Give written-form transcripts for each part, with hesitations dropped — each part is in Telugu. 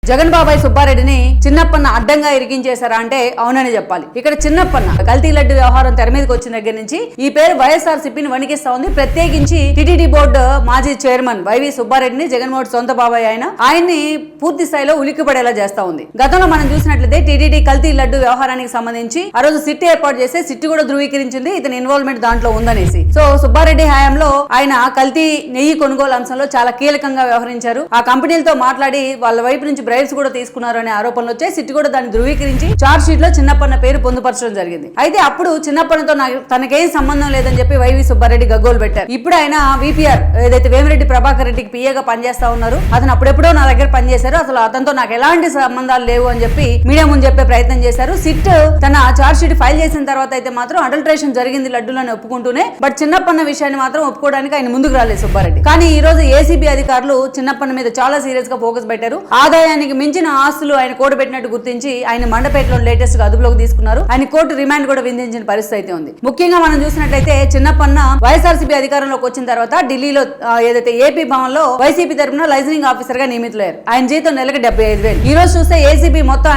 జగన్ బాబాయ్ సుబ్బారెడ్డిని చిన్నప్పన్న అడ్డంగా ఇరికించేశారా అంటే అవునని చెప్పాలి. ఇక్కడ చిన్నప్పన్న కల్తీ లడ్డు వ్యవహారం తెర మీదకి వచ్చిన దగ్గర నుంచి ఈ పేరు వైఎస్ఆర్సీపీని వణికిస్తా ఉంది. ప్రత్యేకించి టీటీడీ బోర్డు మాజీ చైర్మన్ వైవి సుబ్బారెడ్డిని జగన్మోహన్ సొంత బాబాయ్ ఆయన్ని పూర్తి స్థాయిలో ఉలిక్కిపడేలా చేస్తా ఉంది. గతంలో మనం చూసినట్లయితే టీటీడీ కల్తీ లడ్డు వ్యవహారానికి సంబంధించి ఆ రోజు సిట్ ఏర్పాటు చేస్తే సిట్ కూడా ధృవీకరించింది ఇతని ఇన్వాల్వ్మెంట్ దాంట్లో ఉందనేసి. సో సుబ్బారెడ్డి హయాంలో ఆయన కల్తీ నెయ్యి కొనుగోలు అంశంలో చాలా కీలకంగా వ్యవహరించారు. ఆ కంపెనీలతో మాట్లాడి వాళ్ళ వైపు నుంచి బ్రైబ్స్ కూడా తీసుకున్నారు అనే ఆరోపణలు వచ్చాయి. సిట్ కూడా దాన్ని ధృవీకరించి చార్జ్ షీట్ లో చిన్నప్పన్న పేరు పొందుపరచడం జరిగింది. అయితే అప్పుడు చిన్నప్పన్నతో తనకేం సంబంధం లేదని చెప్పి వైవి సుబ్బారెడ్డి గగ్గోలు పెట్టారు. ఇప్పుడు ఆయన విపిఆర్ ఏదైతే వేమిరెడ్డి ప్రభాకర్ రెడ్డికి పిఏగా పనిచేస్తా ఉన్నారు, అతను అప్పుడెప్పుడో నా దగ్గర పనిచేశారు, అసలు అతనితో నాకు ఎలాంటి సంబంధాలు లేవు అని చెప్పి మీడియా ముందు చెప్పే ప్రయత్నం చేశారు. సిట్ తన చార్జ్ షీట్ ఫైల్ చేసిన తర్వాత అయితే మాత్రం అడల్ట్రేషన్ జరిగింది లడ్డూలని ఒప్పుకుంటూనే, బట్ చిన్నప్పన్న విషయాన్ని మాత్రం ఒప్పుకోవడానికి ఆయన ముందుకు రాలేదు సుబ్బారెడ్డి. కానీ ఈ రోజు ఏసీబీ అధికారులు చిన్నప్పన్న మీద చాలా సీరియస్ గా ఫోకస్ పెట్టారు. ఆదాయానికి మించిన ఆస్తులు ఆయన కూడబెట్టినట్టు గుర్తించి ఆయన మండపేటలో లేటెస్ట్ గా అదుపులోకి తీసుకున్నారు. ఆయన కోర్టు రిమాండ్ కూడా విధించిన పరిస్థితి అయితే ఉంది. ముఖ్యంగా మనం చూసినట్లయితే చిన్నప్పన్న వైఎస్ఆర్సీపీ అధికారంలోకి వచ్చిన తర్వాత ఢిల్లీలో ఏదైతే ఏపీ భవన్ లో వైసీపీ తరఫున లైజనింగ్ ఆఫీసర్ గా నియమితులయ్యారు. ఆయన జీతం నెలకు 75,000. ఈ రోజు చూస్తే ఏసీబీ మొత్తం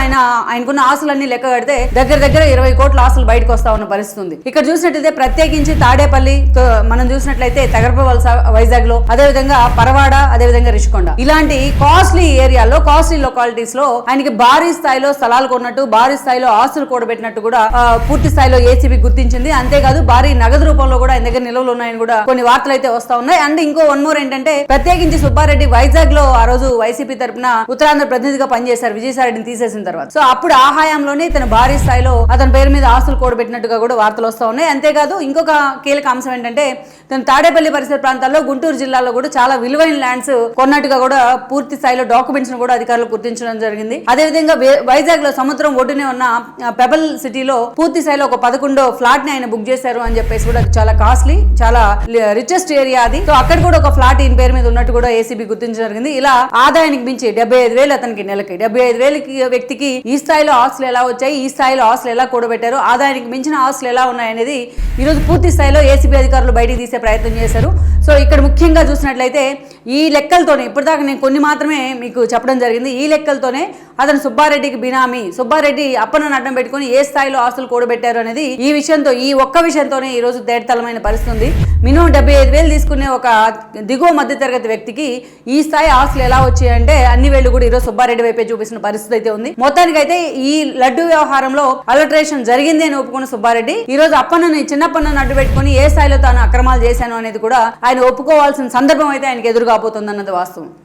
ఆయనకున్న ఆస్తులన్నీ లెక్క కడితే దగ్గర 20 కోట్ల ఆస్తులు బయటకు వస్తా ఉన్న పరిస్థితి ఉంది. ఇక్కడ చూసినట్లయితే ప్రత్యేకించి తాడేపల్లి మనం చూసినట్లయితే తగరపవలస వైజాగ్ లో, అదేవిధంగా పరవాడ, అదేవిధంగా రిషికొండ ఇలాంటి కాస్ట్లీ ఏరియాలో కాస్ట్లీ లొకాలిటీస్ లో ఆయనకి భారీ స్థాయిలో స్థలాలు కొన్నట్టు, భారీ స్థాయిలో ఆస్తులు కూడబెట్టినట్టు కూడా పూర్తి స్థాయిలో ఏసీబీ గుర్తించింది. అంతేకాదు భారీ నగదు రూపంలో కూడా ఆయన దగ్గర నిల్వలు ఉన్నాయని కూడా కొన్ని వార్తలు అయితే వస్తా ఉన్నాయి. అండ్ ఇంకో వన్ మోర్ ఏంటంటే ప్రత్యేకించి సుబ్బారెడ్డి వైజాగ్ లో ఆ రోజు వైసీపీ తరఫున ఉత్తరాంధ్ర ప్రతినిధిగా పనిచేశారు విజయసాయిరెడ్డిని తీసేసిన తర్వాత. సో అప్పుడు ఆ హయాంలోనే తన భారీ స్థాయిలో అతని పేరు మీద ఆస్తులు కూడబెట్టినట్టుగా కూడా వార్తలు వస్తా ఉన్నాయి. అంతేకాదు ఇంకొక కీలక అంశం ఏంటంటే తను తాడేపల్లి పరిసర ప్రాంతాల్లో గుంటూరు జిల్లాలో కూడా చాలా విలువైన ల్యాండ్స్ కొన్నట్టుగా కూడా పూర్తి స్థాయిలో డాక్యుమెంట్స్ కూడా అధికారులు గుర్తించడం జరిగింది. అదేవిధంగా వైజాగ్ లో సముద్రం ఒడ్డునే ఉన్న పెబల్ సిటీలో పూర్తి స్థాయిలో ఒక 11 ఫ్లాట్ ని ఆయన బుక్ చేశారు అని చెప్పేసి కూడా చాలా కాస్ట్లీ, చాలా రిచెస్ట్ ఏరియా అది. సో అక్కడ కూడా ఒక ఫ్లాట్ ఈయన పేరు మీద ఉన్నట్టు కూడా ఏసీబీ గుర్తించడం జరిగింది. ఇలా ఆదాయానికి మించి 75,000 అతనికి నెలకి, 75,000 వ్యక్తికి ఈ స్థాయిలో ఆస్తులు ఎలా వచ్చాయి, ఈ స్థాయిలో ఆస్తులు ఎలా కూడబెట్టారు, ఆదాయానికి మించిన ఆస్తులు ఎలా ఉన్నాయనేది ఈ రోజు పూర్తి స్థాయిలో ఏసీబీ అధికారులు బయటికి తీసే ప్రయత్నం చేశారు. సో ఇక్కడ ముఖ్యంగా చూసినట్లయితే ఈ లెక్కలతోనే ఇప్పటిదాకా నేను కొన్ని మాత్రమే మీకు చెప్పడం జరిగింది. ఈ లెక్కలతోనే అతను సుబ్బారెడ్డికి బినామీ, సుబ్బారెడ్డి అప్పనను అడ్డం పెట్టుకుని ఏ స్థాయిలో ఆస్తులు కూడబెట్టారు అనేది ఈ విషయంతో, ఈ ఒక్క విషయంతోనే ఈ రోజు తేటతలమైన పరిస్థితి ఉంది. మినిమం 75,000 తీసుకునే ఒక దిగువ మధ్యతరగతి వ్యక్తికి ఈ స్థాయి ఆస్తులు ఎలా వచ్చాయంటే అన్ని వేళ్లు కూడా ఈరోజు సుబ్బారెడ్డి వైపే చూపిస్తున్న పరిస్థితి అయితే ఉంది. మొత్తానికైతే ఈ లడ్డు వ్యవహారంలో అలట్రేషన్ జరిగింది అని ఒప్పుకున్న సుబ్బారెడ్డి ఈ రోజు అప్పన్నని చిన్నప్పన్నను అడ్డు పెట్టుకుని ఏ స్థాయిలో తాను అక్రమాలు చేశాను అనేది కూడా ఆయన ఒప్పుకోవాల్సిన సందర్భం అయితే ఆయనకు ఎదురు కాబోతుంది అన్నది వాస్తవం.